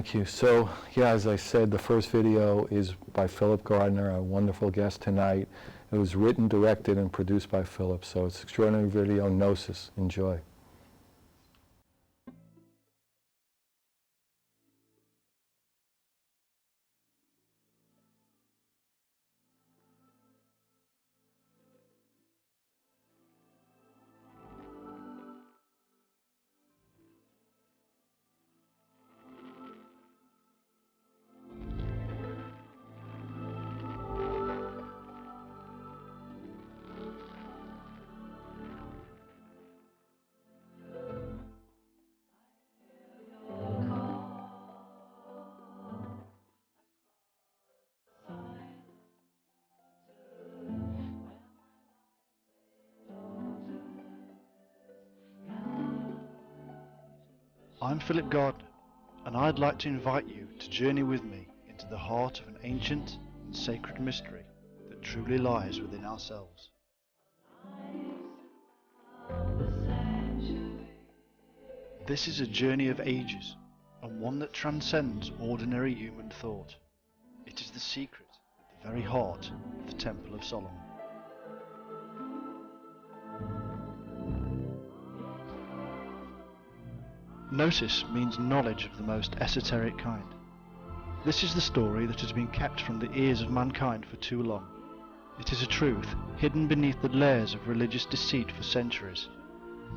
Thank you. So, yeah, as I said, the first video is by Philip Gardner, a wonderful guest tonight. It was written, directed, and produced by Philip. So it's extraordinary video, Gnosis. Enjoy. I'm Philip Gardner, and I'd like to invite you to journey with me into the heart of an ancient and sacred mystery that truly lies within ourselves. This is a journey of ages, and one that transcends ordinary human thought. It is the secret at the very heart of the Temple of Solomon. Gnosis means knowledge of the most esoteric kind. This is the story that has been kept from the ears of mankind for too long. It is a truth hidden beneath the layers of religious deceit for centuries.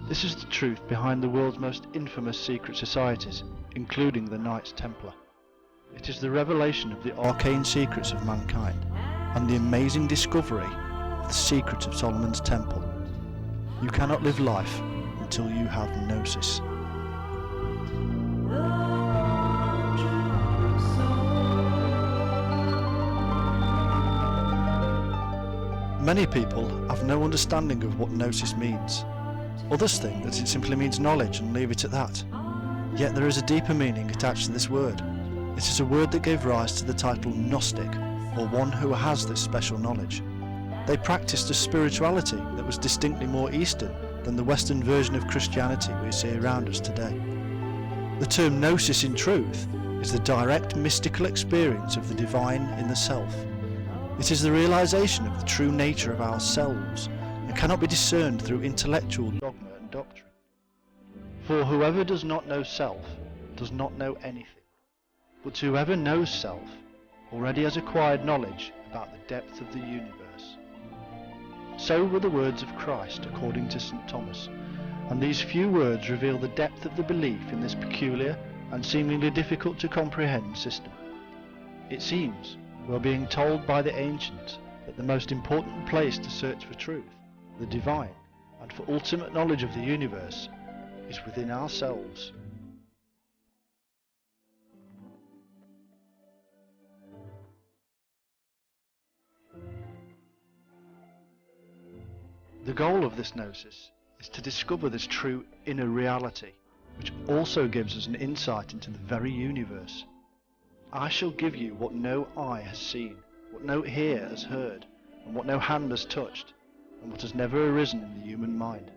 This is the truth behind the world's most infamous secret societies, including the Knights Templar. It is the revelation of the arcane secrets of mankind and the amazing discovery of the secret of Solomon's Temple. You cannot live life until you have Gnosis. Many people have no understanding of what Gnosis means. Others think that it simply means knowledge and leave it at that. Yet there is a deeper meaning attached to this word. It is a word that gave rise to the title Gnostic, or one who has this special knowledge. They practiced a spirituality that was distinctly more Eastern than the Western version of Christianity we see around us today. The term Gnosis, in truth, is the direct mystical experience of the divine in the self. It is the realization of the true nature of ourselves and cannot be discerned through intellectual dogma and doctrine. For whoever does not know self does not know anything, but whoever knows self already has acquired knowledge about the depth of the universe. So were the words of Christ according to St. Thomas, and these few words reveal the depth of the belief in this peculiar and seemingly difficult to comprehend system. It seems we are being told by the ancients that the most important place to search for truth, the divine, and for ultimate knowledge of the universe is within ourselves. The goal of this Gnosis is to discover this true inner reality, which also gives us an insight into the very universe. I shall give you what no eye has seen, what no ear has heard, and what no hand has touched, and what has never arisen in the human mind.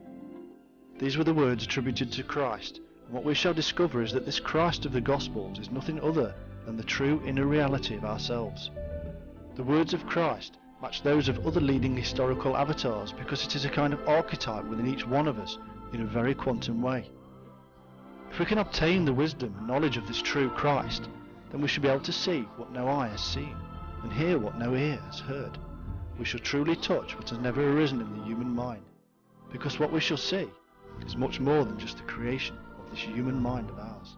These were the words attributed to Christ, and what we shall discover is that this Christ of the Gospels is nothing other than the true inner reality of ourselves. The words of Christ match those of other leading historical avatars because it is a kind of archetype within each one of us in a very quantum way. If we can obtain the wisdom and knowledge of this true Christ, then we shall be able to see what no eye has seen, and hear what no ear has heard. We shall truly touch what has never arisen in the human mind, because what we shall see is much more than just the creation of this human mind of ours.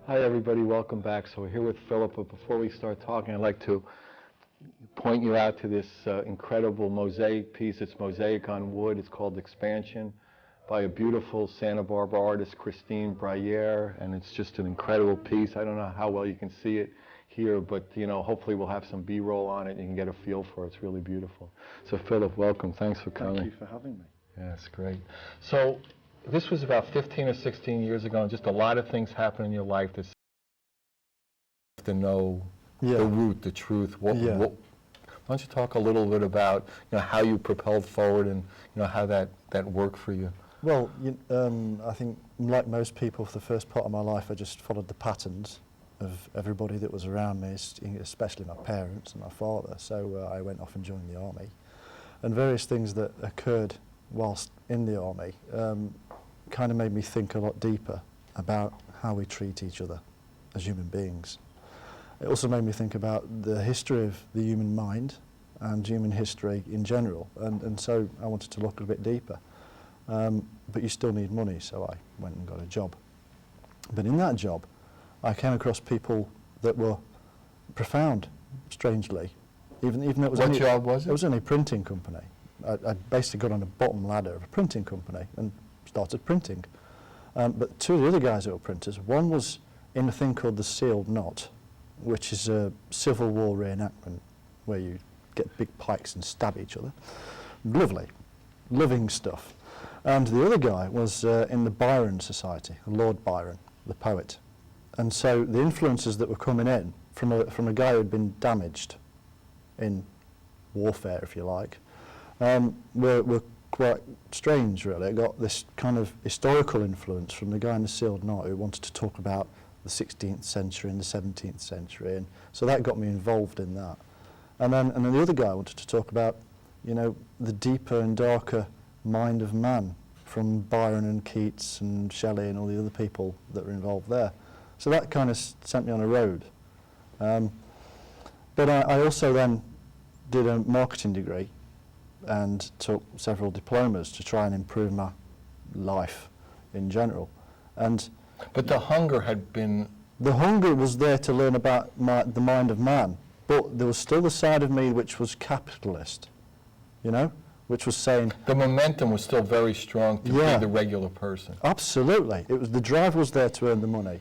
Hi everybody, welcome back. So we're here with Philip, but before we start talking, I'd like to point you out to this incredible mosaic piece. It's mosaic on wood. It's called Expansion, by a beautiful Santa Barbara artist, Christine Brayer, and it's just an incredible piece. I don't know how well you can see it here, but hopefully we'll have some B-roll on it and you can get a feel for it. It's really beautiful. So Philip, welcome. Thanks for coming. Thank you for having me. Yeah, it's great. So this was about 15 or 16 years ago, and just a lot of things happen in your life that you have to know the root, the truth. Why don't you talk a little bit about how you propelled forward and how that worked for you? Well, I think, like most people, for the first part of my life, I just followed the patterns of everybody that was around me, especially my parents and my father. So I went off and joined the army. And various things that occurred whilst in the army kind of made me think a lot deeper about how we treat each other as human beings. It also made me think about the history of the human mind and human history in general. And so I wanted to look a bit deeper. But you still need money, so I went and got a job. But in that job, I came across people that were profound, strangely. Even though it was What job was it? It was in a printing company. I basically got on the bottom ladder of a printing company and started printing. But two of the other guys that were printers, one was in a thing called the Sealed Knot, which is a Civil War reenactment where you get big pikes and stab each other. Lovely, living stuff. And the other guy was in the Byron Society, Lord Byron, the poet. And so the influences that were coming in from a guy who had been damaged in warfare, if you like, were quite strange, really. I got this kind of historical influence from the guy in the Sealed Knot who wanted to talk about the 16th century and the 17th century, and so that got me involved in that. And then the other guy wanted to talk about, the deeper and darker mind of man from Byron and Keats and Shelley and all the other people that were involved there. So that kind of sent me on a road. But I also then did a marketing degree and took several diplomas to try and improve my life in general. But the hunger had been... The hunger was there to learn about the mind of man, but there was still the side of me which was capitalist, which was saying... The momentum was still very strong to be the regular person. Absolutely. The drive was there to earn the money,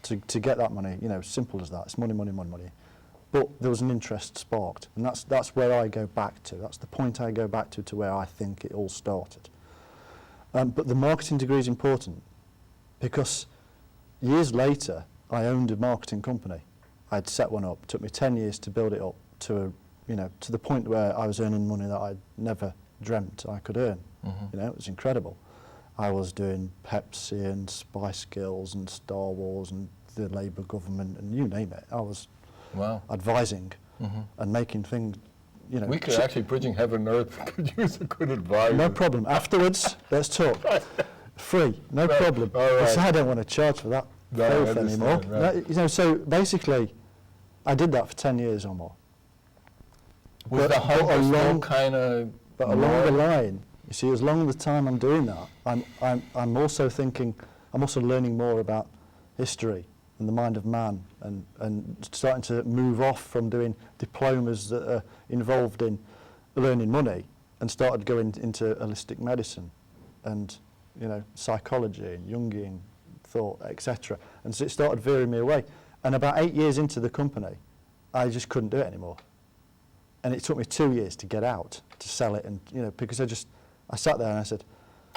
to get that money, simple as that. It's money, money, money, money. But there was an interest sparked, and that's where I go back to. That's the point I go back to where I think it all started. But the marketing degree is important, because years later, I owned a marketing company. I'd set one up. It took me 10 years to build it up to the point where I was earning money that I'd never dreamt I could earn. Mm-hmm. It was incredible. I was doing Pepsi and Spice Girls and Star Wars and the Labour government and you name it. I was advising and making things, We could actually, Bridging Heaven and Earth, could use a good advisor. No problem. Afterwards, let's talk. Free, no problem. All right. I don't want to charge for that anymore. Right. No, so basically, I did that for 10 years or more. Was the hunger still kind of... But along the line, you see, as long as the time I'm doing that, I'm also thinking, I'm also learning more about history and the mind of man, and starting to move off from doing diplomas that are involved in earning money, and started going into holistic medicine and psychology and Jungian thought, etc. And so it started veering me away. And about 8 years into the company, I just couldn't do it anymore. And it took me 2 years to get out, to sell it, and because I sat there and I said,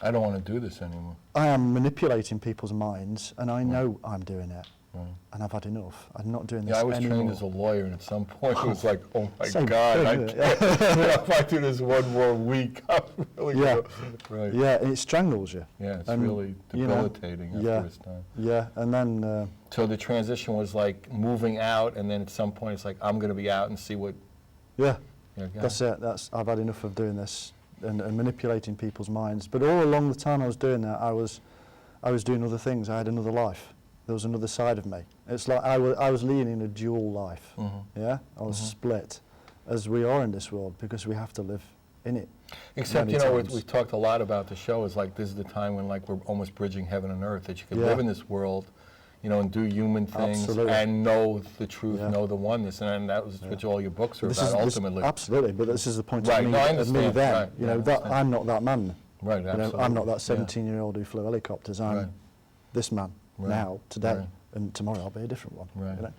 I don't want to do this anymore. I am manipulating people's minds, and I know I'm doing it. Right. And I've had enough. I'm not doing this I was anymore. trained as a lawyer, and at some point it was like, oh my Same God, thing, if I do this one more week, I'm really Yeah. Right. Yeah, and it strangles you. Yeah, it's And, really debilitating after this time. Yeah, and then... So the transition was like moving out, and then at some point it's like, I'm going to be out and see what... yeah, Yeah, that's it. I've had enough of doing this and manipulating people's minds. But all along the time I was doing that, I was doing other things. I had another life. There was another side of me. It's like I was leading a dual life. Yeah, I was split, as we are in this world, because we have to live in it. Except, many times. we've talked a lot about the show, is like this is the time when like we're almost bridging heaven and earth, that you can live in this world, and do human things Absolutely. and know the truth, Yeah. know the oneness, and that was what all your books are This about is- ultimately. Absolutely, but this is the point Right, of me, no, I of me understand. then. Right, yeah, I That understand. I'm not that man. Right, absolutely. I'm not that Yeah. 17-year-old who flew helicopters. I'm Right. this man Right. now, today, Right. and tomorrow I'll be a different one. Right.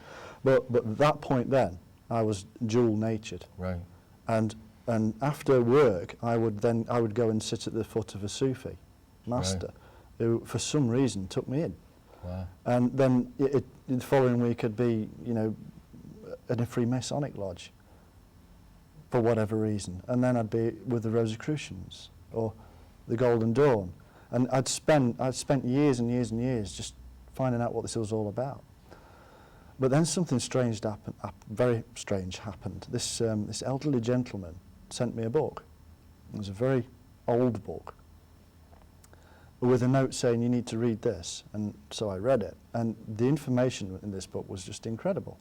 But at that point then, I was dual-natured, Right. and after work I would go and sit at the foot of a Sufi master, who for some reason took me in. Wow. And then the following week I'd be, in a Freemasonic lodge for whatever reason. And then I'd be with the Rosicrucians or the Golden Dawn. And I'd spent years and years and years just finding out what this was all about. But then something strange happened, very strange happened. This elderly gentleman sent me a book. It was a very old book with a note saying, you need to read this. And so I read it. And the information in this book was just incredible.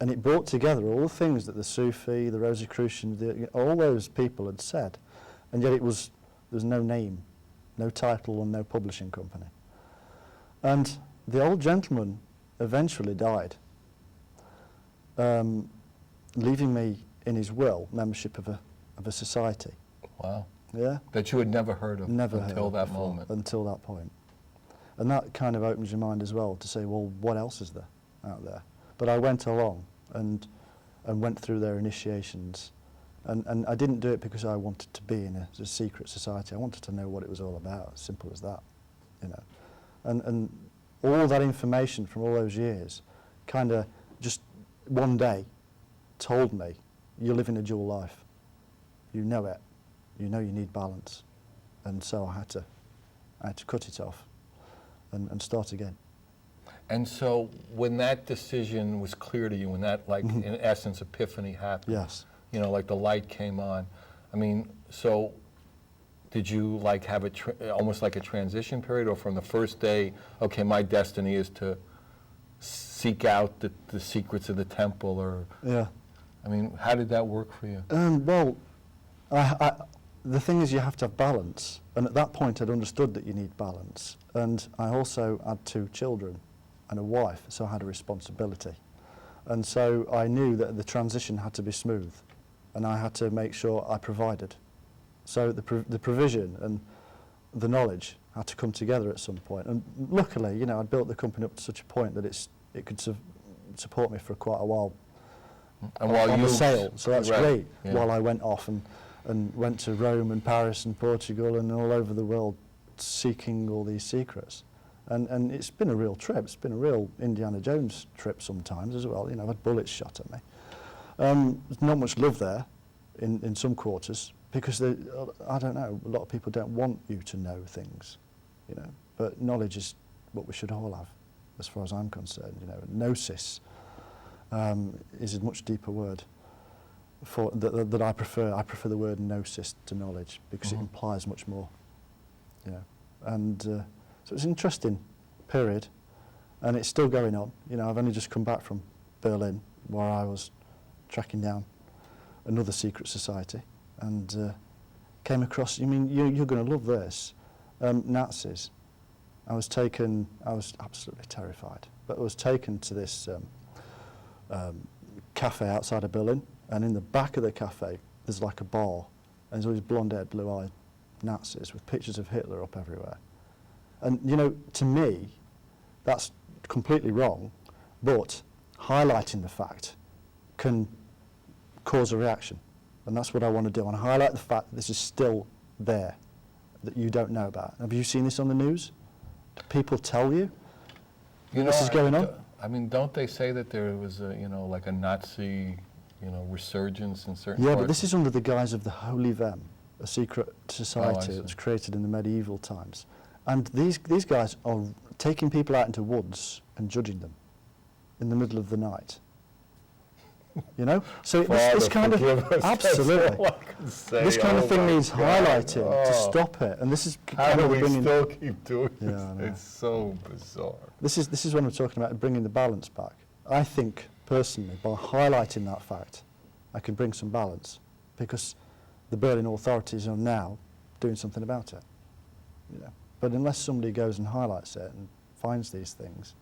And it brought together all the things that the Sufi, the Rosicrucians, all those people had said. And yet there was no name, no title and no publishing company. And the old gentleman eventually died, leaving me in his will membership of a society. Wow. Yeah. That you had never heard of Never until heard that before, moment. Until that point. And that kind of opens your mind as well to say, well, what else is there out there? But I went along and went through their initiations. And I didn't do it because I wanted to be in a secret society. I wanted to know what it was all about, as simple as that, you know. And all that information from all those years kind of just one day told me, you're living a dual life. You know it. You know you need balance. And so I had to cut it off and start again. And so when that decision was clear to you, when that, like, in essence, epiphany happened, Yes. you know, like the light came on, I mean, so did you like have almost like a transition period, or from the first day, okay, my destiny is to seek out the secrets of the temple, or, Yeah. I mean, how did that work for you? Well, the thing is you have to have balance, and at that point I'd understood that you need balance, and I also had 2 children and a wife, so I had a responsibility, and so I knew that the transition had to be smooth, and I had to make sure I provided. So the provision and the knowledge had to come together at some point, and luckily, you know, I'd built the company up to such a point that it could support me for quite a while. And while on you the sail, so that's right, great. yeah. While I went off and went to Rome and Paris and Portugal and all over the world seeking all these secrets. And it's been a real trip. It's been a real Indiana Jones trip sometimes as well. You know, I've had bullets shot at me. There's not much love there in some quarters because, I don't know, a lot of people don't want you to know things, you know. But knowledge is what we should all have, as far as I'm concerned. You know, gnosis is a much deeper word for that I prefer. I prefer the word gnosis to knowledge because it implies much more, you know. And so it's an interesting period, and it's still going on. You know, I've only just come back from Berlin, where I was tracking down another secret society, and came across. I mean, you're going to love this. Nazis. I was absolutely terrified, but I was taken to this cafe outside of Berlin, and in the back of the cafe there's like a bar, and there's all these blonde-haired, blue-eyed Nazis with pictures of Hitler up everywhere. And you know, to me, that's completely wrong, but highlighting the fact can cause a reaction, and that's what I want to do. I want to highlight the fact that this is still there, that you don't know about. Have you seen this on the news? Do people tell you this is going on? I mean, don't they say that there was a, you know, like a Nazi, you know, resurgence in certain Yeah, parts? but this is under the guise of the Holy Vem, a secret society see. that was created in the medieval times. And these guys are taking people out into woods and judging them in the middle of the night. You know? So this kind of, absolutely. This kind of thing needs highlighting to stop it. And this is How kind do of we bringing, still keep doing Yeah, this? I know. It's so bizarre. this is what I'm talking about, bringing the balance back. I think, personally, by highlighting that fact, I can bring some balance, because the Berlin authorities are now doing something about it. You know? But unless somebody goes and highlights it and finds these things,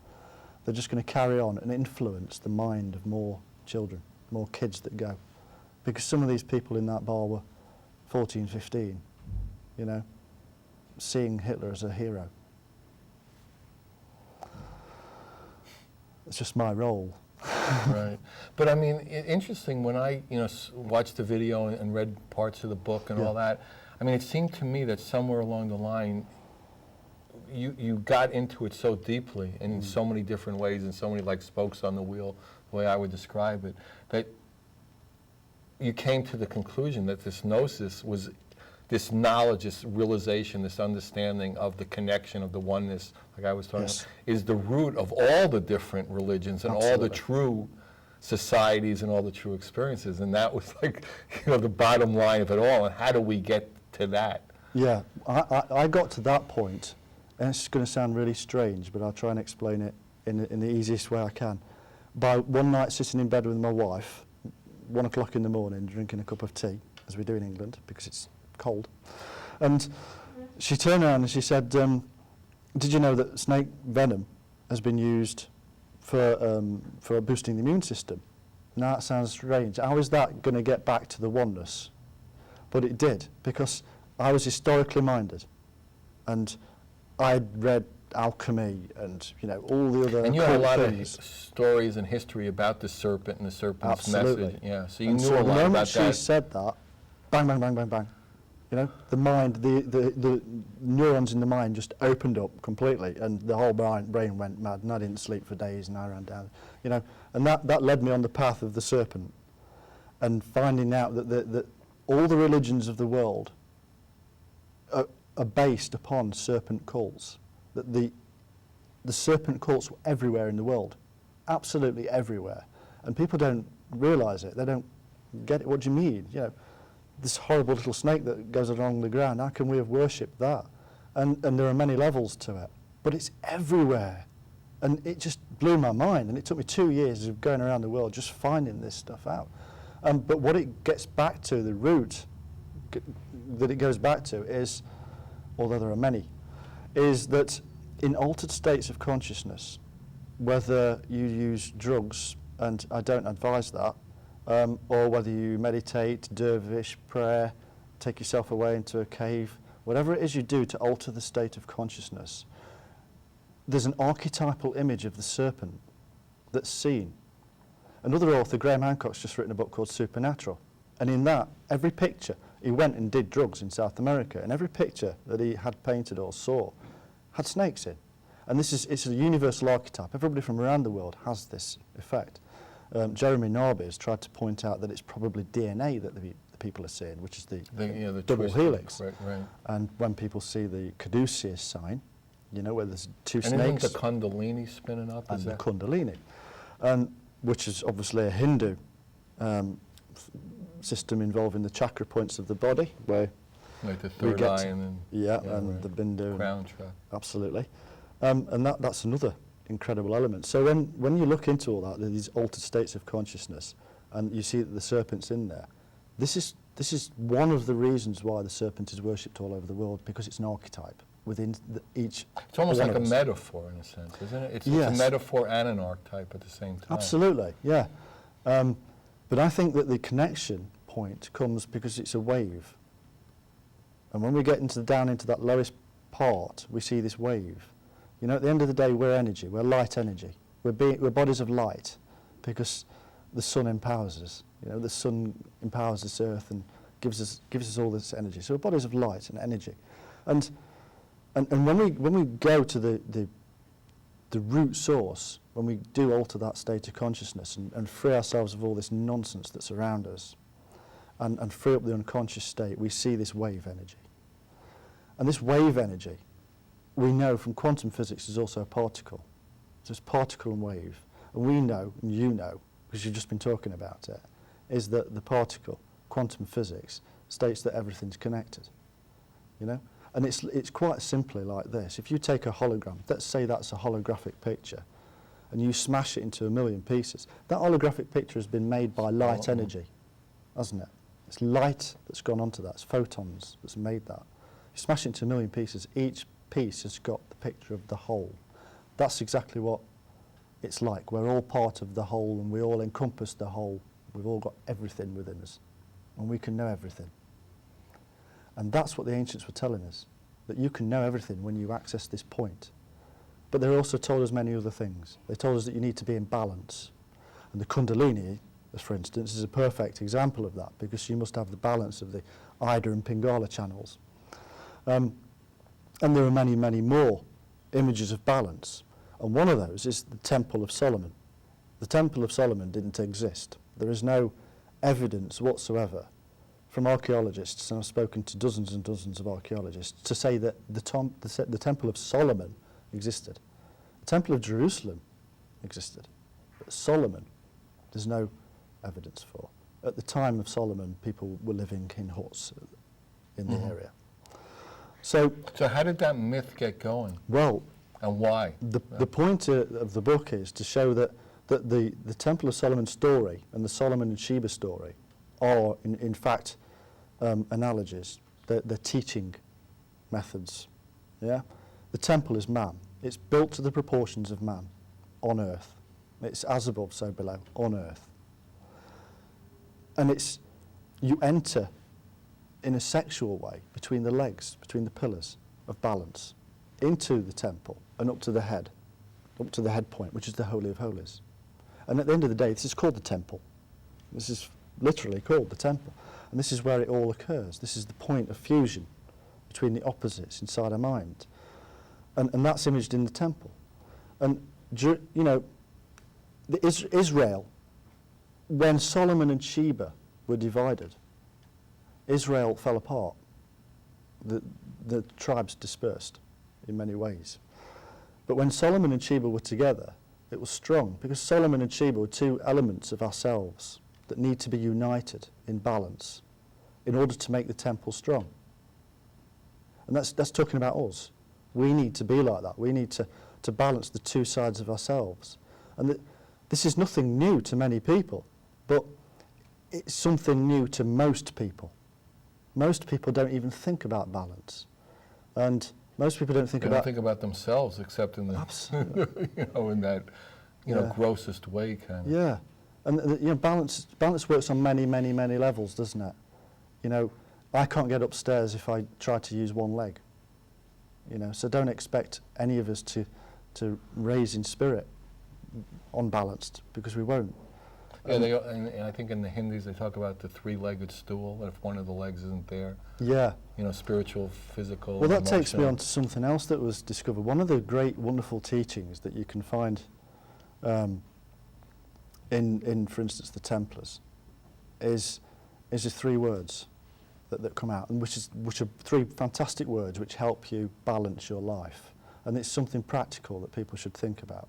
they're just going to carry on and influence the mind of more children, more kids that go. Because some of these people in that bar were 14, 15, you know, seeing Hitler as a hero. It's just my role. Right. But I mean, interesting, when I, you know, watched the video and read parts of the book and Yeah. all that, I mean, it seemed to me that somewhere along the line, you got into it so deeply and in so many different ways and so many like spokes on the wheel, the way I would describe it, that you came to the conclusion that this gnosis was this knowledge, this realization, this understanding of the connection of the oneness, like I was talking Yes. about, is the root of all the different religions and all Absolutely. the true societies and all the true experiences. And that was like, the bottom line of it all. And how do we get to that? Yeah, I got to that point, and it's going to sound really strange, but I'll try and explain it in the easiest way I can. By one night sitting in bed with my wife, 1 o'clock in the morning, drinking a cup of tea, as we do in England, because it's cold, and she turned around and she said, did you know that snake venom has been used for boosting the immune system? Now that sounds strange. How is that going to get back to the oneness? But it did, because I was historically minded, and I'd read alchemy and all the other And you had a lot of things. stories and history about the serpent and the serpent's Absolutely. message. Yeah, so you And knew so a the lot moment about she that. said that, bang, bang, bang, bang, bang. The mind, the neurons in the mind just opened up completely, and the whole brain went mad, and I didn't sleep for days, and I ran down, and that led me on the path of the serpent, and finding out that all the religions of the world are based upon serpent cults, that the serpent cults were everywhere in the world, absolutely everywhere, and people don't realise it, they don't get it. What do you mean? This horrible little snake that goes along the ground, how can we have worshipped that? And there are many levels to it, but it's everywhere. And it just blew my mind, and it took me 2 years of going around the world just finding this stuff out. But what it gets back to, the root that it goes back to is, although there are many, is that in altered states of consciousness, whether you use drugs, and I don't advise that, or whether you meditate, dervish, prayer, take yourself away into a cave, whatever it is you do to alter the state of consciousness, there's an archetypal image of the serpent that's seen. Another author, Graham Hancock's just written a book called Supernatural, and in that, every picture, he went and did drugs in South America, and every picture that he had painted or saw had snakes in. And it's a universal archetype. Everybody from around the world has this effect. Jeremy Narby has tried to point out that it's probably DNA that the people are seeing, which is the double twist, helix. Right. And when people see the Caduceus sign, where there's two And snakes. isn't the Kundalini spinning up? And Is the that? Kundalini, which is obviously a Hindu system involving the chakra points of the body, where Like the we third get eye to- and then and right. the Bindu. crown chakra. Absolutely. And that's another incredible element. So when you look into all that, these altered states of consciousness, and you see that the serpent's in there, this is one of the reasons why the serpent is worshipped all over the world, because it's an archetype within each. It's almost one like a of us. metaphor in a sense, isn't it? It's Yes. a metaphor and an archetype at the same time. Absolutely, yeah. But I think that the connection point comes because it's a wave. And when we get down into that lowest part, we see this wave. At the end of the day, we're energy, we're light energy. We're bodies of light, because the sun empowers us. The sun empowers this earth and gives us all this energy. So we're bodies of light and energy. And when we go to the root source, when we do alter that state of consciousness and free ourselves of all this nonsense that's around us, and free up the unconscious state, we see this wave energy. And this wave energy, we know from quantum physics, is also a particle. So it's particle and wave. And we know, and you know, because you've just been talking about it, is that the particle, quantum physics, states that everything's connected. And it's quite simply like this. If you take a hologram, let's say that's a holographic picture, and you smash it into a million pieces, that holographic picture has been made by light energy, hasn't it? It's light that's gone onto that. It's photons that's made that. You smash it into a million pieces, each piece has got the picture of the whole. That's exactly what it's like. We're all part of the whole, and we all encompass the whole. We've all got everything within us, and we can know everything. And that's what the ancients were telling us, that you can know everything when you access this point. But they also told us many other things. They told us that you need to be in balance. And the Kundalini, for instance, is a perfect example of that, because you must have the balance of the Ida and Pingala channels. And there are many, many more images of balance. And one of those is the Temple of Solomon. The Temple of Solomon didn't exist. There is no evidence whatsoever from archaeologists, and I've spoken to dozens and dozens of archaeologists, to say that the Temple of Solomon existed. The Temple of Jerusalem existed. But Solomon, there's no evidence for. At the time of Solomon, people were living in huts in the area. So how did that myth get going? Well, and why? The point of the book is to show that the Temple of Solomon story and the Solomon and Sheba story are, in fact, analogies. They're teaching methods. Yeah, the temple is man. It's built to the proportions of man on earth. It's as above, so below, on earth. And you enter in a sexual way between the legs, between the pillars of balance, into the temple and up to the head point, which is the Holy of Holies. And at the end of the day, this is called the temple. This is literally called the temple. And this is where it all occurs. This is the point of fusion between the opposites inside our mind. And that's imaged in the temple. And, you know, Israel, when Solomon and Sheba were divided, Israel fell apart. The tribes dispersed in many ways. But when Solomon and Sheba were together, it was strong, because Solomon and Sheba were two elements of ourselves that need to be united in balance in order to make the temple strong. And that's talking about us. We need to be like that. We need to balance the two sides of ourselves. And this is nothing new to many people, but it's something new to most people. Most people don't even think about balance. And most people don't think They don't think about themselves, except in the, absolutely. you know, in that, you know, grossest way, kind of. Yeah, and you know, balance works on many, many, many levels, doesn't it? You know, I can't get upstairs if I try to use one leg. You know, so don't expect any of us to raise in spirit unbalanced, because we won't. Yeah, and I think in the Hindus they talk about the three-legged stool, and if one of the legs isn't there, yeah, you know, spiritual, physical, well, that emotional. takes me on to something else that was discovered. One of the great, wonderful teachings that you can find in, for instance, the Templars, is just three words that come out, and which are three fantastic words which help you balance your life, and it's something practical that people should think about.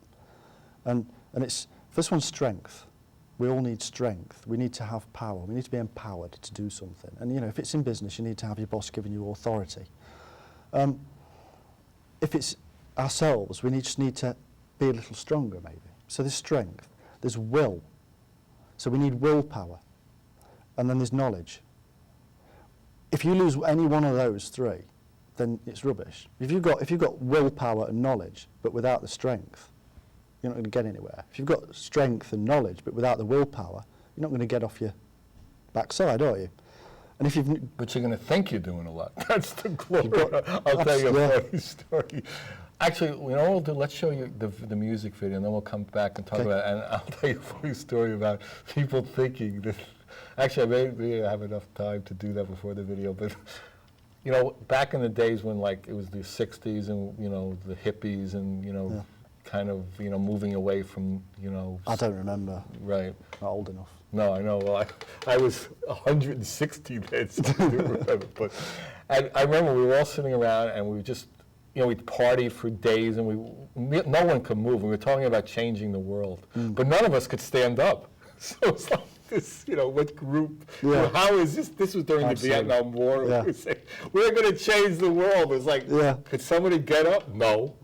And it's, first one, strength. We all need strength. We need to have power. We need to be empowered to do something. And you know, if it's in business, you need to have your boss giving you authority. If it's ourselves, we just need to be a little stronger, maybe. So there's strength. There's will. So we need willpower. And then there's knowledge. If you lose any one of those three, then it's rubbish. If you've got willpower and knowledge, but without the strength, you're not going to get anywhere. If you've got strength and knowledge, but without the willpower, you're not going to get off your backside, are you? And if you've... But you're going to think you're doing a lot. That's the glory. I'll tell you a funny story. Actually, you know what we'll do? Let's show you the music video, and then we'll come back and talk about it. And I'll tell you a funny story about people thinking that... Actually, maybe I have enough time to do that before the video, but... You know, back in the days when, like, it was the 60s and, you know, the hippies and, you know... Yeah. Kind of, you know, moving away from, you know... I don't remember. Right. Not old enough. No, I know. Well, I was 160 then, so I do remember. But I remember we were all sitting around and we just, you know, we'd partied for days and no one could move. We were talking about changing the world. But none of us could stand up. So it's like this, you know, what group, you know, how is this? This was during Absolutely. the Vietnam War. Yeah. We were saying, we're going to change the world. It's like, could somebody get up? No.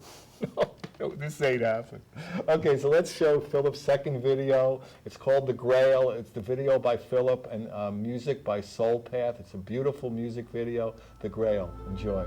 No, this ain't happening. Okay, so let's show Philip's second video. It's called The Grail. It's the video by Philip and music by Soul Path. It's a beautiful music video, The Grail. Enjoy.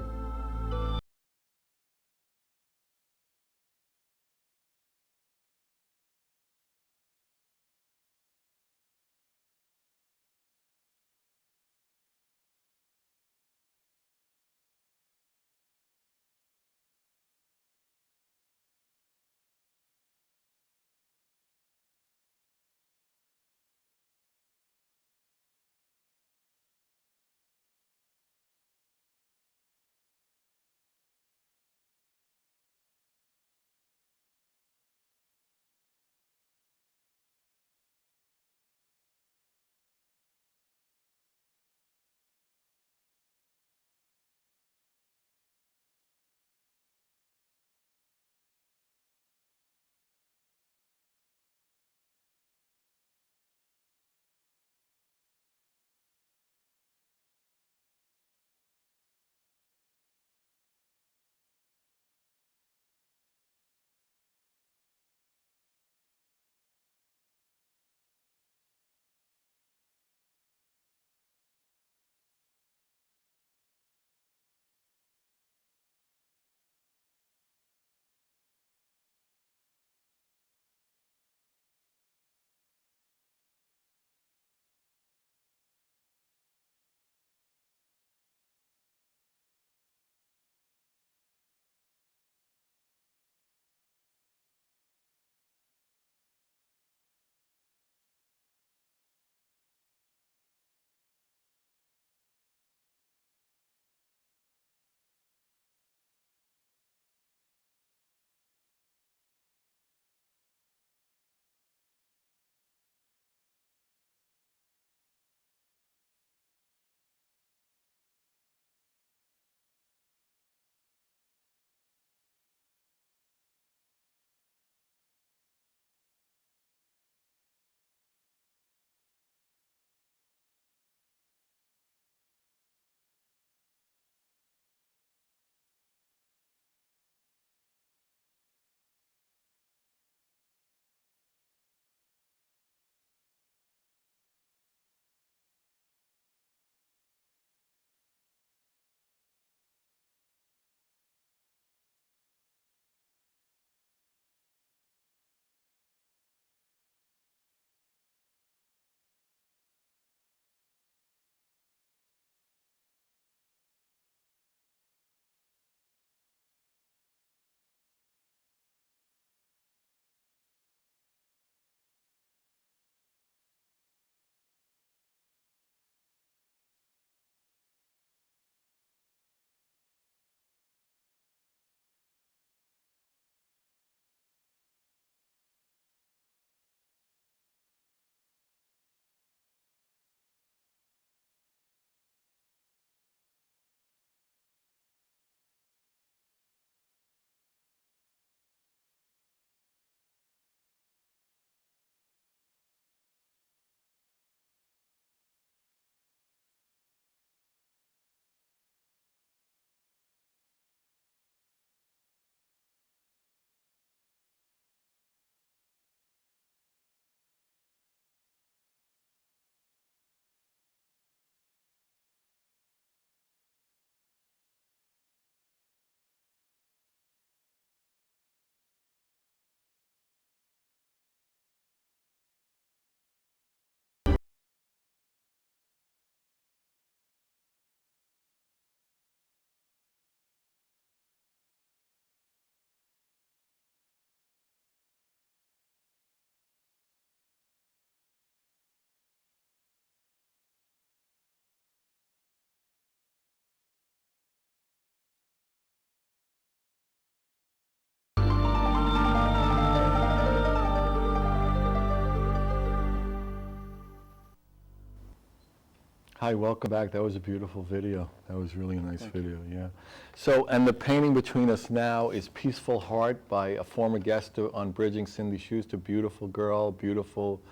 Hi, welcome back. That was a beautiful video. That was really a nice video, yeah. So, and the painting between us now is Peaceful Heart by a former guest on Bridging, Cindy Schuster. Beautiful girl, beautiful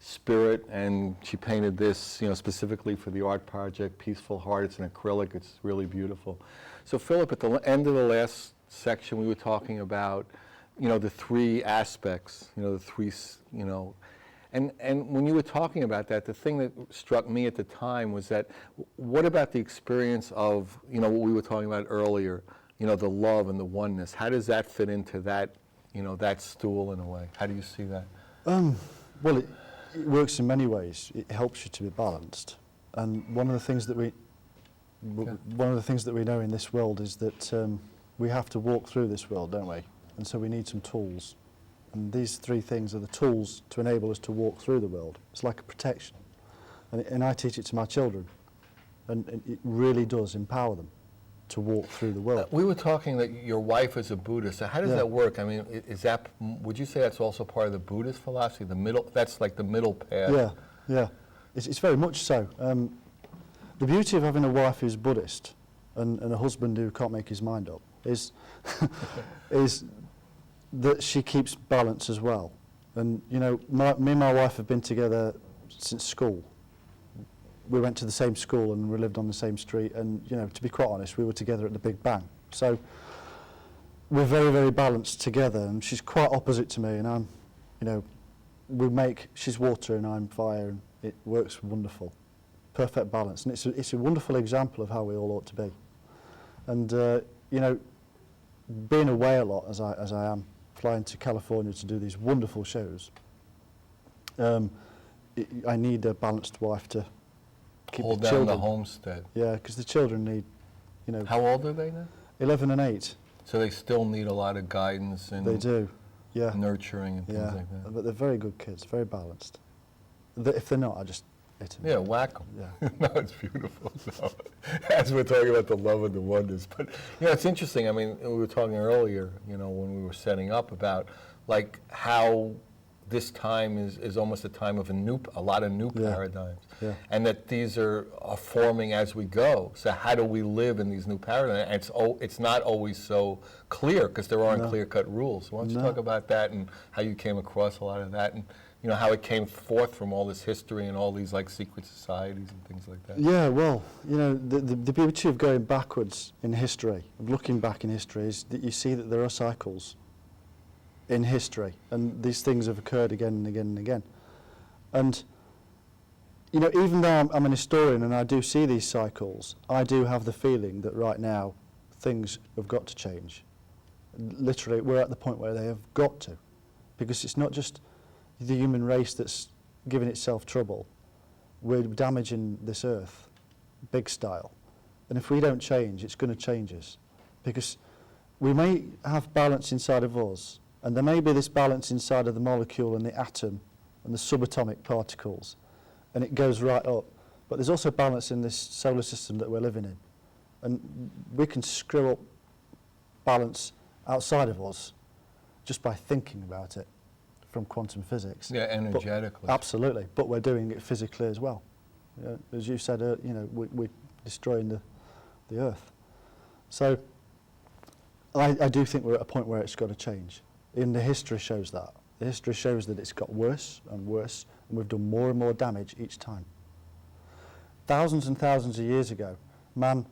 spirit, and she painted this, specifically for the art project, Peaceful Heart. It's an acrylic. It's really beautiful. So, Philip, at the end of the last section, we were talking about, the three aspects, the three, And when you were talking about that, the thing that struck me at the time was that, what about the experience of, what we were talking about earlier, the love and the oneness? How does that fit into that, that stool in a way? How do you see that? Well, it works in many ways. It helps you to be balanced. And one of the things that we know in this world is that we have to walk through this world, don't we? And so we need some tools. And these three things are the tools to enable us to walk through the world. It's like a protection. And I teach it to my children. And it really does empower them to walk through the world. We were talking that your wife is a Buddhist. So how does that work? I mean, would you say that's also part of the Buddhist philosophy? That's like the middle path? Yeah. It's very much so. The beauty of having a wife who's Buddhist and a husband who can't make his mind up is that she keeps balance as well. And, me and my wife have been together since school. We went to the same school and we lived on the same street, and, to be quite honest, we were together at the Big Bang. So we're very, very balanced together, and she's quite opposite to me, and I'm, she's water and I'm fire, and it works wonderful. Perfect balance, and it's a wonderful example of how we all ought to be. And, being away a lot as I am, flying to California to do these wonderful shows, I need a balanced wife to keep hold the down children. the homestead. Yeah, because the children need, How old are they now? 11 and 8. So they still need a lot of guidance and They do, yeah. nurturing and things like that. But they're very good kids, very balanced. If they're not, I just hit them. Yeah, whack them. Yeah. No, it's beautiful. No. As we're talking about the love and the oneness. But, it's interesting. I mean, we were talking earlier, when we were setting up about, like, how this time is almost a time of a lot of new paradigms. Yeah. And that these are forming as we go. So how do we live in these new paradigms? And it's not always so clear because there aren't clear-cut rules. Why don't you talk about that and how you came across a lot of that, and how it came forth from all this history and all these like secret societies and things like that? Yeah, well, the beauty of going backwards in history, of looking back in history, is that you see that there are cycles in history, and these things have occurred again and again and again. And, even though I'm an historian and I do see these cycles, I do have the feeling that right now things have got to change. Literally, we're at the point where they have got to, because it's not just the human race that's giving itself trouble. We're damaging this earth, big style. And if we don't change, it's going to change us. Because we may have balance inside of us, and there may be this balance inside of the molecule and the atom and the subatomic particles, and it goes right up. But there's also balance in this solar system that we're living in. And we can screw up balance outside of us just by thinking about it from quantum physics. Yeah, energetically. Absolutely, but we're doing it physically as well. As you said, we're destroying the earth. So I do think we're at a point where it's got to change. And the history shows that. The history shows that it's got worse and worse, and we've done more and more damage each time. Thousands and thousands of years ago, man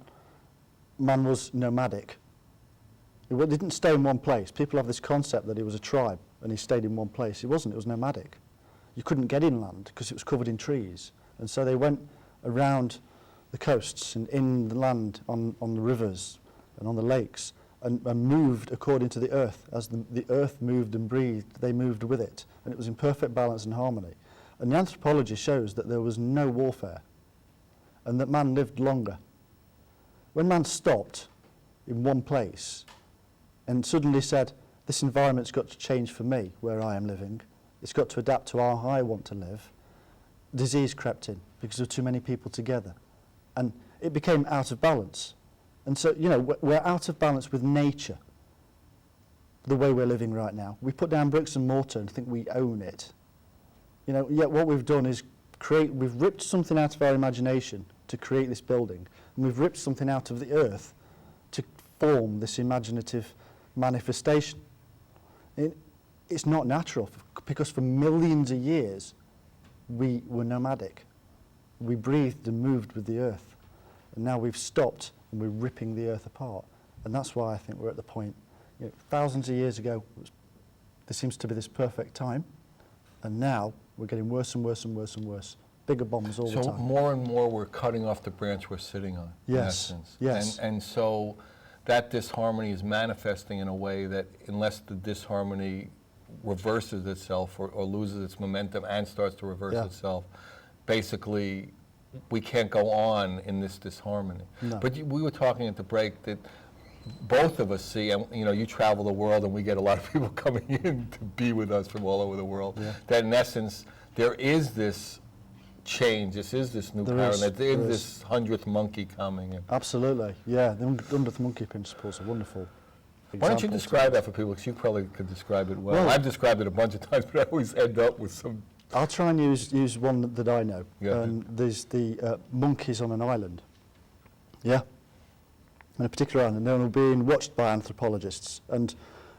was nomadic. He didn't stay in one place. People have this concept that he was a tribe and he stayed in one place. He wasn't, it was nomadic. You couldn't get inland because it was covered in trees. And so they went around the coasts and in the land, on the rivers and on the lakes, and moved according to the earth. As the earth moved and breathed, they moved with it. And it was in perfect balance and harmony. And the anthropology shows that there was no warfare and that man lived longer. When man stopped in one place and suddenly said, this environment's got to change for me where I am living, it's got to adapt to how I want to live, disease crept in because there were too many people together. And it became out of balance. And so, we're out of balance with nature, the way we're living right now. We put down bricks and mortar and think we own it. Yet what we've done is we've ripped something out of our imagination to create this building, and we've ripped something out of the earth to form this imaginative manifestation. It's not natural, because for millions of years we were nomadic. We breathed and moved with the earth, and now we've stopped and we're ripping the earth apart. And that's why I think we're at the point, thousands of years ago, there seems to be this perfect time, and now we're getting worse and worse and worse and worse. Bigger bombs all the So time. more and more we're cutting off the branch we're sitting on, in Yes, essence. yes. And so that disharmony is manifesting in a way that unless the disharmony reverses itself or loses its momentum and starts to reverse Yeah. itself, basically we can't go on in this disharmony. No. But we were talking at the break that both of us see, and you travel the world and we get a lot of people coming in to be with us from all over the world, Yeah. that in essence there is this change, this is this new There paradigm, is, there is there this 100th monkey coming in. Absolutely, yeah. The 100th monkey principle is a wonderful Why don't you example. describe that for people, because you probably could describe it well. Well- I've described it a bunch of times, but I always end up with some... I'll try and use one that I know. Yeah. There's the monkeys on an island. Yeah. On a particular island, they were being watched by anthropologists, and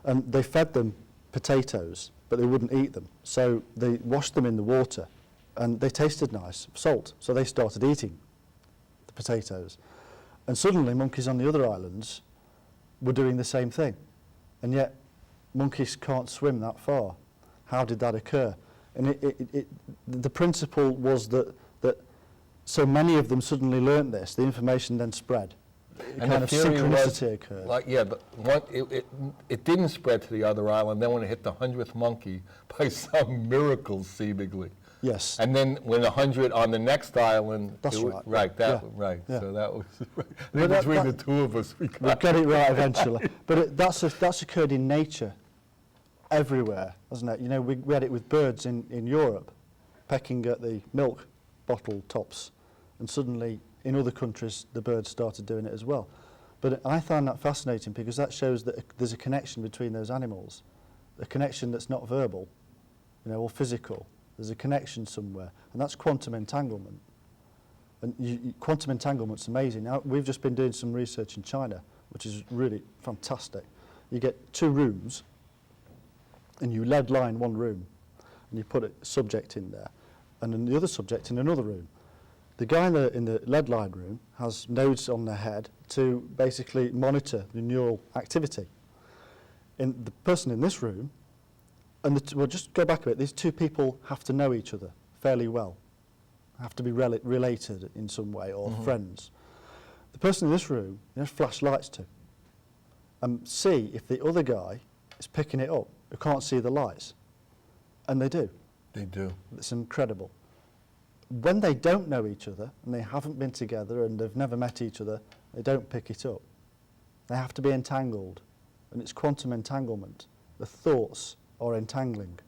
they fed them potatoes, but they wouldn't eat them. So they washed them in the water, and they tasted nice, salt. So they started eating the potatoes, and suddenly monkeys on the other islands were doing the same thing, and yet monkeys can't swim that far. How did that occur? And the principle was that so many of them suddenly learnt this, the information then spread. A And kind the of theory synchronicity occurred. Like, yeah, it didn't spread to the other island. Then when it hit the 100th monkey, by some miracle, seemingly. Yes. And then when 100 on the next island, That's it right. Right, Yeah. Yeah. So that was right. But that- Between that- the two of us, we We'll got get it right eventually. But that's occurred in nature everywhere, hasn't it? We had it with birds in Europe, pecking at the milk bottle tops, and suddenly in other countries the birds started doing it as well. But I find that fascinating because that shows that there's a connection between those animals, a connection that's not verbal, or physical. There's a connection somewhere, and that's quantum entanglement. And quantum entanglement's amazing. Now, we've just been doing some research in China, which is really fantastic. You get two rooms, and you lead line one room, and you put a subject in there, and then the other subject in another room. The guy in the lead line room has nodes on their head to basically monitor the neural activity. And the person in this room, well, just go back a bit, these two people have to know each other fairly well, have to be related in some way, or friends. The person in this room, flash lights to, and see if the other guy is picking it up, who can't see the lights. And they do. They do. It's incredible. When they don't know each other, and they haven't been together, and they've never met each other, they don't pick it up. They have to be entangled, and it's quantum entanglement. The thoughts are entangling.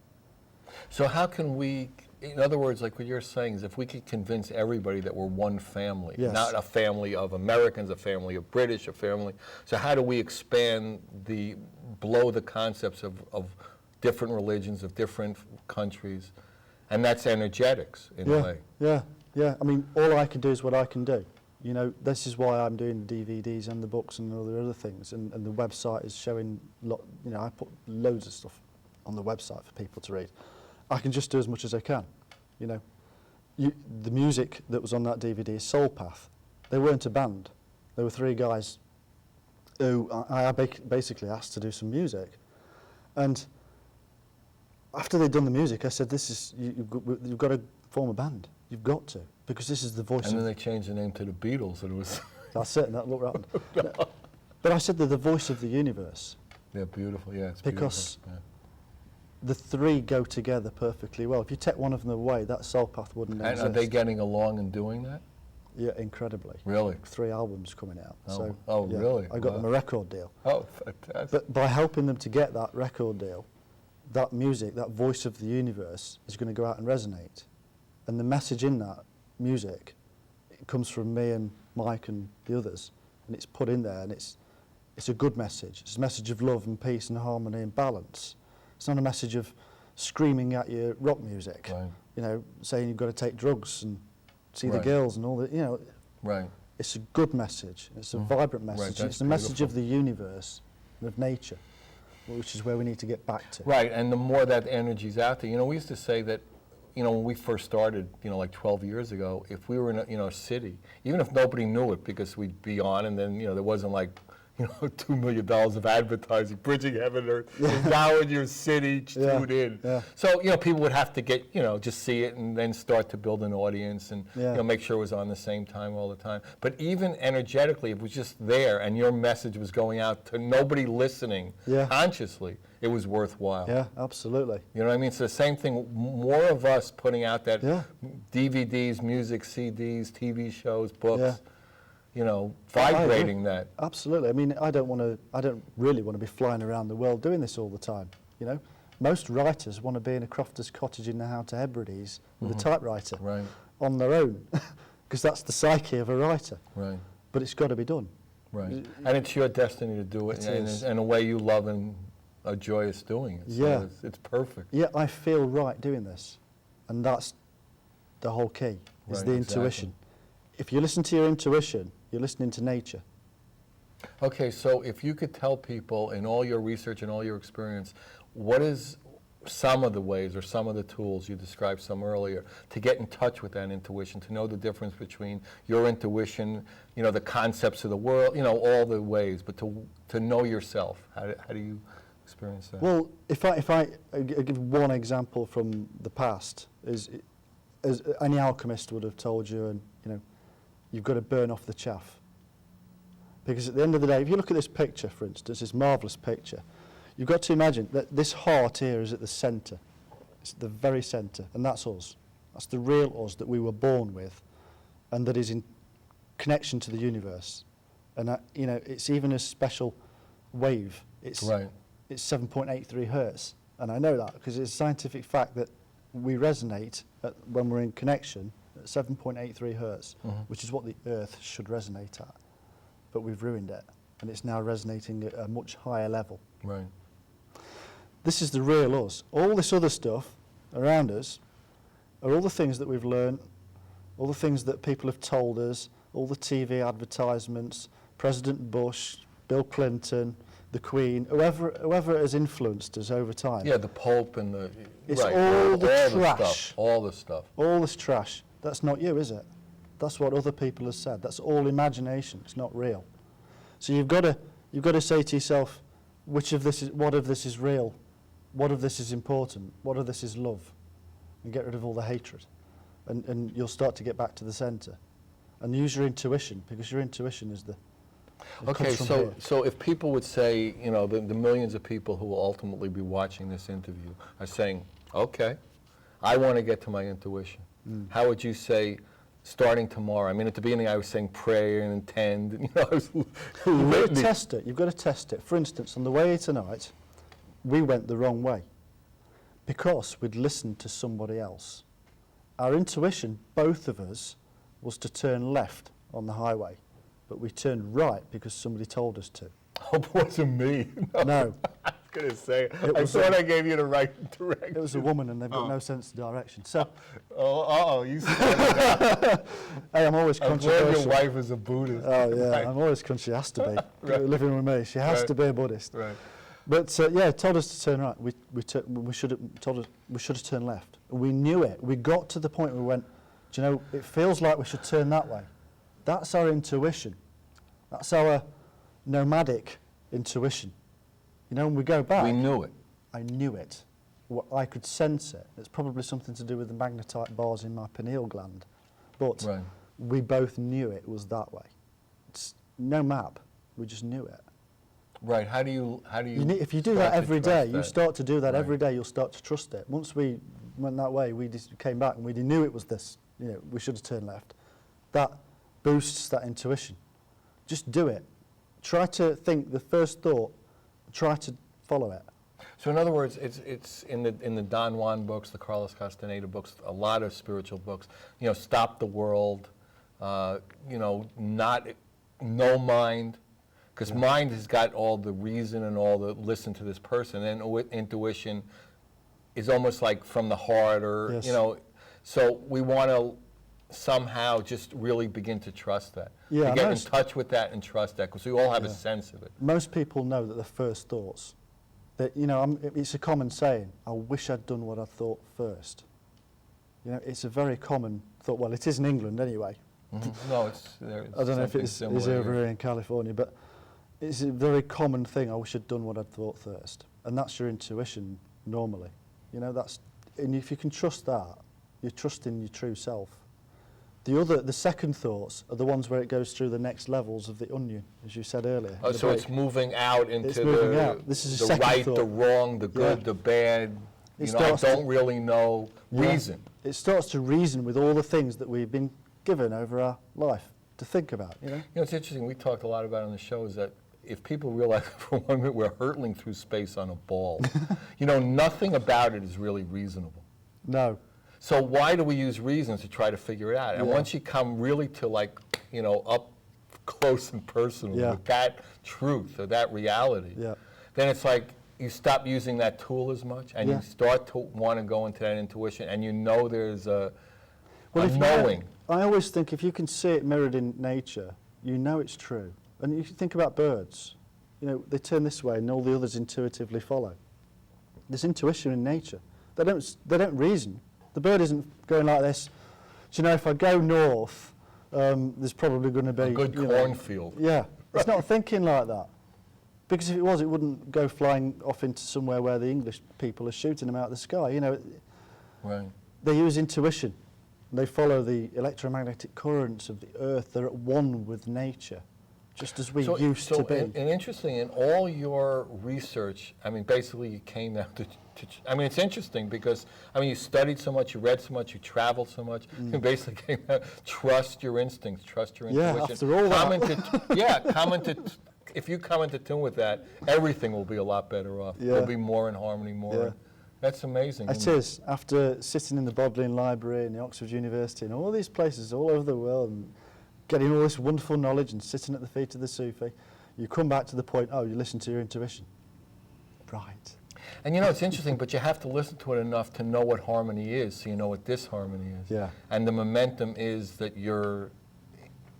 So how can we, in other words, like what you're saying is if we could convince everybody that we're one family, Yes. not a family of Americans, a family of British, a family, so how do we expand below the concepts of different religions, of different countries, and that's energetics in a way. Yeah. I mean, all I can do is what I can do. This is why I'm doing the DVDs and the books and all the other things, and the website is showing, I put loads of stuff on the website for people to read. I can just do as much as I can, The music that was on that DVD is Soul Path. They weren't a band. They were three guys who I basically asked to do some music. And after they'd done the music, I said, you've got to form a band. You've got to, because this is the voice And of... then they changed the name to the Beatles, and it was... That's it, that looked right. But I said they're the voice of the universe. Yeah, beautiful, yeah, it's Because beautiful. Yeah. the three go together perfectly well. If you take one of them away, that Soul Path wouldn't And exist. are they getting along and doing that? Yeah, incredibly. Really? 3 albums coming out. Oh, yeah, really? I got Wow. them a record deal. Oh, fantastic. But by helping them to get that record deal, that music, that voice of the universe, is going to go out and resonate. And the message in that music, it comes from me and Mike and the others, and it's put in there, and it's a good message. It's a message of love and peace and harmony and balance. It's not a message of screaming at your rock music, Right. saying you've got to take drugs and see the Right. girls and all that. Right. It's a good message. It's a vibrant message. that's It's a message of beautiful. the universe, of nature, which is where we need to get back to. Right, and the more that energy's out there, we used to say that, when we first started, like 12 years ago, if we were in a city, even if nobody knew it, because we'd be on, and then, there wasn't like, $2 million of advertising, Bridging Heaven and Earth, is now in your city, tune in. Yeah. So, people would have to get, just see it and then start to build an audience and, make sure it was on the same time all the time. But even energetically, if it was just there and your message was going out to nobody listening consciously, it was worthwhile. Yeah, absolutely. You know what I mean? So the same thing, more of us putting out that Yeah. DVDs, music, CDs, TV shows, books, Yeah. Vibrating that. Absolutely. I mean, I don't really want to be flying around the world doing this all the time. Most writers want to be in a crofter's cottage in the How to Hebrides with a typewriter Right, on their own, because that's the psyche of a writer. right, But it's got to be done. right. And it's your destiny to do it It is. in a way you love and are joyous doing it. So Yeah. it's perfect. Yeah, I feel right doing this, and that's the whole key. Is Right, the exactly. intuition. If you listen to your intuition, you're listening to nature. Okay, so if you could tell people in all your research and all your experience, what is some of the ways or some of the tools, you described some earlier, to get in touch with that intuition, to know the difference between your intuition, the concepts of the world, all the ways, but to know yourself, how do you experience that? Well, if I give one example from the past, is as any alchemist would have told you, and you've got to burn off the chaff. Because at the end of the day, if you look at this picture, for instance, this marvellous picture, you've got to imagine that this heart here is at the centre. It's at the very centre, and that's us. That's the real us that we were born with, and that is in connection to the universe. And it's even a special wave. It's Right. It's 7.83 hertz, and I know that because it's a scientific fact that we resonate when we're in connection at 7.83 hertz, which is what the Earth should resonate at. But we've ruined it, and it's now resonating at a much higher level. Right. This is the real us. All this other stuff around us are all the things that we've learned, all the things that people have told us, all the TV advertisements, President Bush, Bill Clinton, the Queen, whoever has influenced us over time. Yeah, the Pope and the... It's right, all the trash. stuff, all the stuff. All this trash. That's not you, is it? That's what other people have said. That's all imagination. It's not real. So you've got to say to yourself, what of this is real? What of this is important? What of this is love? And get rid of all the hatred. And you'll start to get back to the centre. And use your intuition, because your intuition is Okay, comes from here. so if people would say, the millions of people who will ultimately be watching this interview are saying, okay, I want to get to my intuition. How would you say, starting tomorrow? I mean, at the beginning I was saying pray and intend. I was You've got to test it. You've got to test it. For instance, on the way here tonight, we went the wrong way because we'd listened to somebody else. Our intuition, both of us, was to turn left on the highway, but we turned right because somebody told us to. Hope it wasn't me. No, I was going to say, I was thought I gave you the right direction. it was a woman, and they've got no sense of direction. So, You said hey, I'm always I'm glad your controversial. wife is a Buddhist. Oh yeah, Right. I'm always conscious. She has to be Right. living with me. She has Right. to be a Buddhist. Right. But told us to turn right. We should have turned left. We knew it. We got to the point where we went, do you know, it feels like we should turn that way. That's our intuition. That's our nomadic intuition. When we go back, We knew it. I knew it. I could sense it. It's probably something to do with the magnetite bars in my pineal gland. But Right. we both knew it was that way. It's no map. We just knew it. Right. How do you If you do start that to every trust day, you that? start to do that Right. every day, you'll start to trust it. Once we went that way, we just came back and we knew it was this. We should have turned left. That boosts that intuition. Just do it. Try to think the first thought. Try to follow it. So in other words, it's in the Don Juan books, the Carlos Castaneda books, a lot of spiritual books. Stop the world. No mind, because mind has got all the reason and all the listen to this person, and intuition is almost like from the heart, or Yes. So we want to somehow just really begin to trust that. Yeah, to get in most- touch with that and trust that, because we all have a Yeah. sense of it. Most people know that their first thoughts, that, you know, it's a common saying, I wish I'd done what I thought first. You know, it's a very common thought. Well, it is in England anyway. No, it's there. I don't know if something it's similar over here. here in California, but it's a very common thing. I wish I'd done what I'd thought first. And that's your intuition normally. You know, and if you can trust that, you're trusting your true self. The second thoughts are the ones where it goes through the next levels of the onion, as you said earlier. in the So it's break. moving out into It's moving out. This is a the second right, thought. the wrong, the good, Yeah. the bad. It You know, I starts to- don't really know Yeah. reason. It starts to reason with all the things that we've been given over our life to think about, you know? You know, it's interesting, we talked a lot about on the show is that if people realize for one minute we're hurtling through space on a ball, you know, nothing about it is really reasonable. No. So why do we use reasons to try to figure it out? And Yeah. once you come really to, like, you know, up close and personal Yeah. with that truth or that reality, Yeah. then it's like you stop using that tool as much and Yeah. you start to want to go into that intuition, and you know there's a If you- knowing. I always think if you can see it mirrored in nature, you know it's true. And you think about birds, you know, they turn this way and all the others intuitively follow. There's intuition in nature. They don't reason. The bird isn't going like this. Do you know, if I go north, there's probably going to be A good you know, cornfield. Yeah, it's not thinking like that. Because if it was, it wouldn't go flying off into somewhere where the English people are shooting them out of the sky. You know, Right. they use intuition. They follow the electromagnetic currents of the earth. They're at one with nature, just as we used to be. And interesting, in all your research, I mean, basically you came down to I mean, it's interesting because, I mean, you studied so much, you read so much, you traveled so much, you basically came down, trust your instincts, trust your Yeah, intuition. after all that. Come into, if you come into tune with that, everything will be a lot better off. Yeah. We'll be more in harmony, more. Yeah. That's amazing. It is. After sitting in the Bodleian Library and the Oxford University and all these places all over the world and getting all this wonderful knowledge and sitting at the feet of the Sufi, you come back to the point, oh, you listen to your intuition. Right. And you know, it's interesting, but you have to listen to it enough to know what harmony is, so you know what disharmony is. Yeah. And the momentum is that you're,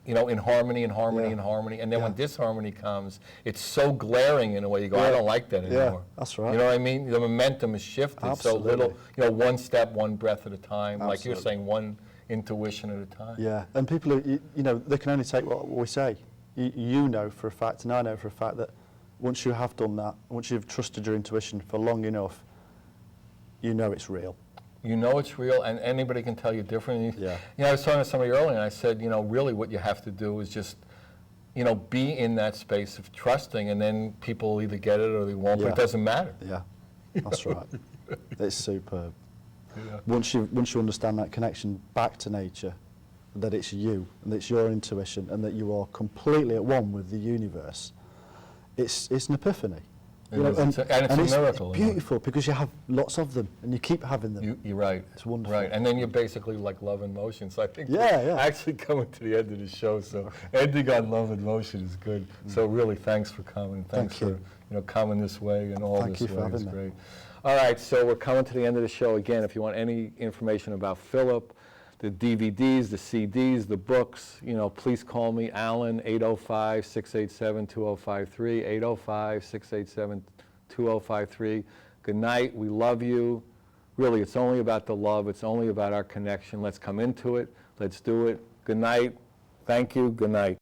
you know, in harmony and harmony Yeah. and harmony. And then when Yeah. disharmony comes, it's so glaring in a way, you go, I Yeah. don't like that Yeah, anymore. that's right. You know what I mean? The momentum is shifted Absolutely. so little, you know, one step, one breath at a time. Like you're Absolutely. saying, one intuition at a time. Yeah, and people, you know, they can only take what we say. You know for a fact, and I know for a fact that once you have done that, once you've trusted your intuition for long enough, you know it's real. You know it's real, and anybody can tell you differently. Yeah. You know, I was talking to somebody earlier, and I said, you know, really what you have to do is just, you know, be in that space of trusting, and then people will either get it or they won't, but Yeah. it doesn't matter. Yeah, that's right. It's superb. Yeah. Once you understand that connection back to nature, that it's you, and it's your intuition, and that you are completely at one with the universe, it's an epiphany. It is. And it's a miracle, It's isn't it? beautiful because you have lots of them, and you keep having them. You're right. It's wonderful. Right, and then you're basically like Love and Motion. So I think Yeah, we're yeah. actually coming to the end of the show. So ending on Love and Motion is good. So really, thanks for coming. Thanks Thank for you. coming this way and all Thank this you for way. It's having me. great. All right, so we're coming to the end of the show again. If you want any information about Philip, the DVDs, the CDs, the books, you know, please call me, Alan, 805-687-2053, 805-687-2053. Good night. We love you. Really, it's only about the love. It's only about our connection. Let's come into it. Let's do it. Good night. Thank you. Good night.